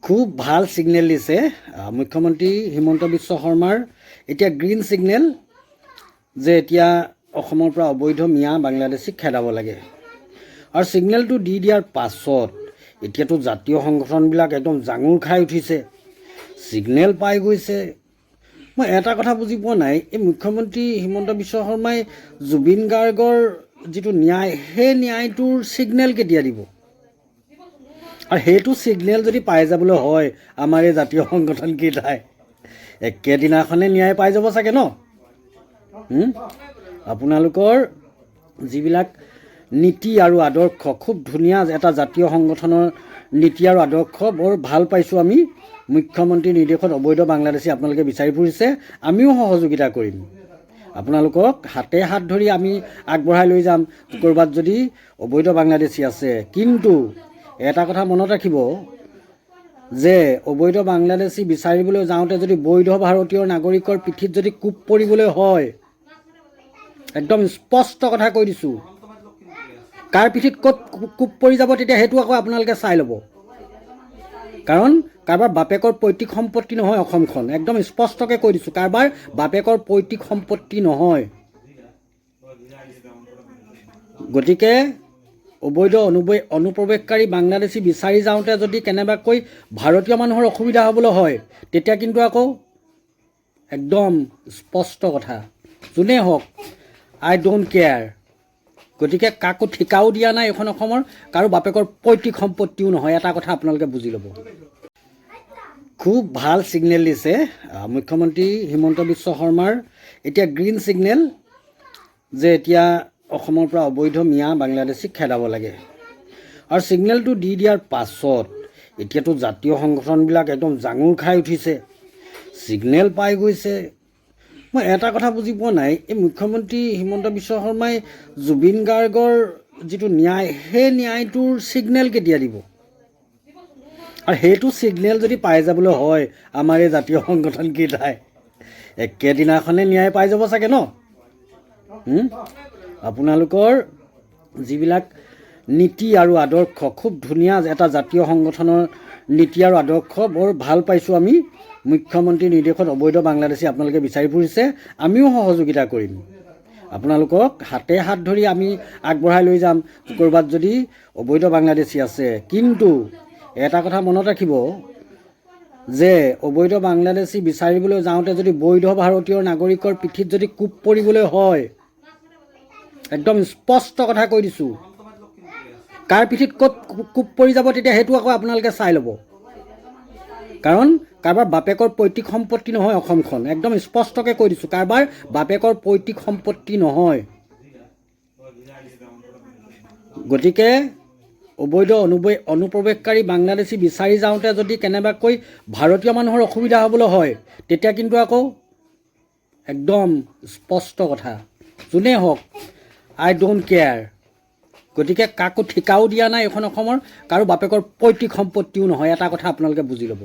খুব ভাল সিগনেল দিছে মুখ্যমন্ত্ৰী হিমন্ত বিশ্ব শৰ্মাৰ এতিয়া গ্ৰীণ সিগনেল যে এতিয়া অসমৰ পৰা অবৈধ মিয়া বাংলাদেশীক খেদাব লাগে আৰু সিগনেলটো দি দিয়াৰ পাছত এতিয়াতো জাতীয় সংগঠনবিলাক একদম জাঙুৰ খাই উঠিছে সিগনেল পাই গৈছে মই এটা কথা বুজি পোৱা নাই এই মুখ্যমন্ত্ৰী হিমন্ত বিশ্ব শৰ্মাই জুবিন গাৰ্গৰ যিটো ন্যায় সেই ন্যায়টোৰ সিগনেল কেতিয়া দিব আৰু সেইটো সিগনেল যদি পাই যাবলৈ হয় আমাৰ এই জাতীয় সংগঠন কেইটাই একেদিনাখনে ন্যায় পাই যাব চাগে ন আপোনালোকৰ যিবিলাক নীতি আৰু আদৰ্শ খুব ধুনীয়া এটা জাতীয় সংগঠনৰ নীতি আৰু আদৰ্শ বৰ ভাল পাইছোঁ আমি মুখ্যমন্ত্ৰীৰ নিৰ্দেশত অবৈধ বাংলাদেশী আপোনালোকে বিচাৰি ফুৰিছে আমিও সহযোগিতা কৰিম আপোনালোকক হাতে হাত ধৰি আমি আগবঢ়াই লৈ যাম ক'ৰবাত যদি অবৈধ বাংলাদেশী আছে কিন্তু এটা কথা মনত ৰাখিব যে অবৈধ বাংলাদেশী বিচাৰিবলৈ যাওঁতে যদি বৈধ ভাৰতীয় নাগৰিকৰ পিঠিত যদি কোপ পৰিবলৈ হয় একদম স্পষ্ট কথা কৈ দিছোঁ কাৰ পিঠিত ক'ত কোপ পৰি যাব তেতিয়া সেইটো আকৌ আপোনালোকে চাই ল'ব কাৰণ কাৰোবাৰ বাপেকৰ পৈতৃক সম্পত্তি নহয় অসমখন একদম স্পষ্টকৈ কৈ দিছোঁ কাৰোবাৰ বাপেকৰ পৈতৃক সম্পত্তি নহয় গতিকে অবৈধ অনুপ্ৰৱেশকাৰী বাংলাদেশী বিচাৰি যাওঁতে যদি কেনেবাকৈ ভাৰতীয় মানুহৰ অসুবিধা হ'বলৈ হয় তেতিয়া কিন্তু আকৌ একদম স্পষ্ট কথা যোনেই হওক আই ডোণ্ট কেয়াৰ গতিকে কাকো ঠিকাও দিয়া নাই এখন অসমৰ কাৰো বাপেকৰ পৈতৃক সম্পত্তিও নহয় এটা কথা আপোনালোকে বুজি ল'ব খুব ভাল সিগনেল দিছে মুখ্যমন্ত্ৰী হিমন্ত বিশ্ব শৰ্মাৰ এতিয়া গ্ৰীণ সিগনেল যে এতিয়া অসমৰ পৰা অবৈধ মিয়া বাংলাদেশীক খেদাব লাগে আৰু সিগনেলটো দি দিয়াৰ পাছত এতিয়াতো জাতীয় সংগঠনবিলাক একদম জাঙুৰ খাই উঠিছে সিগনেল পাই গৈছে মই এটা কথা বুজি পোৱা নাই এই মুখ্যমন্ত্ৰী হিমন্ত বিশ্ব শৰ্মাই জুবিন গাৰ্গৰ যিটো ন্যায় সেই ন্যায়টোৰ সিগনেল কেতিয়া দিব আৰু সেইটো সিগনেল যদি পাই যাবলৈ হয় আমাৰ এই জাতীয় সংগঠন কেইটাই একেদিনাখনে ন্যায় পাই যাব চাগে ন আপোনালোকৰ যিবিলাক নীতি আৰু আদৰ্শ খুব ধুনীয়া এটা জাতীয় সংগঠনৰ নীতি আৰু আদৰ্শ বৰ ভাল পাইছোঁ আমি মুখ্যমন্ত্ৰীৰ নিৰ্দেশত অবৈধ বাংলাদেশী আপোনালোকে বিচাৰি ফুৰিছে আমিও সহযোগিতা কৰিম আপোনালোকক হাতে হাত ধৰি আমি আগবঢ়াই লৈ যাম ক'ৰবাত যদি অবৈধ বাংলাদেশী আছে কিন্তু এটা কথা মনত ৰাখিব যে অবৈধ বাংলাদেশী বিচাৰিবলৈ যাওঁতে যদি বৈধ ভাৰতীয় নাগৰিকৰ পিঠিত যদি কোপ পৰিবলৈ হয় একদম স্পষ্ট কথা কৈ দিছোঁ কাৰ পিঠিত ক'ত কোপ পৰি যাব তেতিয়া সেইটো আকৌ আপোনালোকে চাই ল'ব কাৰণ কাৰোবাৰ বাপেকৰ পৈতৃক সম্পত্তি নহয় অসমখন একদম স্পষ্টকৈ কৈ দিছোঁ কাৰোবাৰ বাপেকৰ পৈতৃক সম্পত্তি নহয় গতিকে অবৈধ অনুপ্ৰৱেশকাৰী বাংলাদেশী বিচাৰি যাওঁতে যদি কেনেবাকৈ ভাৰতীয় মানুহৰ অসুবিধা হ'বলৈ হয় তেতিয়া কিন্তু আকৌ একদম স্পষ্ট কথা যোনেই হওক আই ডোণ্ট কেয়াৰ গতিকে কাকো ঠিকাও দিয়া নাই এখন অসমৰ কাৰো বাপেকৰ পৈতৃক সম্পত্তিও নহয় এটা কথা আপোনালোকে বুজি ল'ব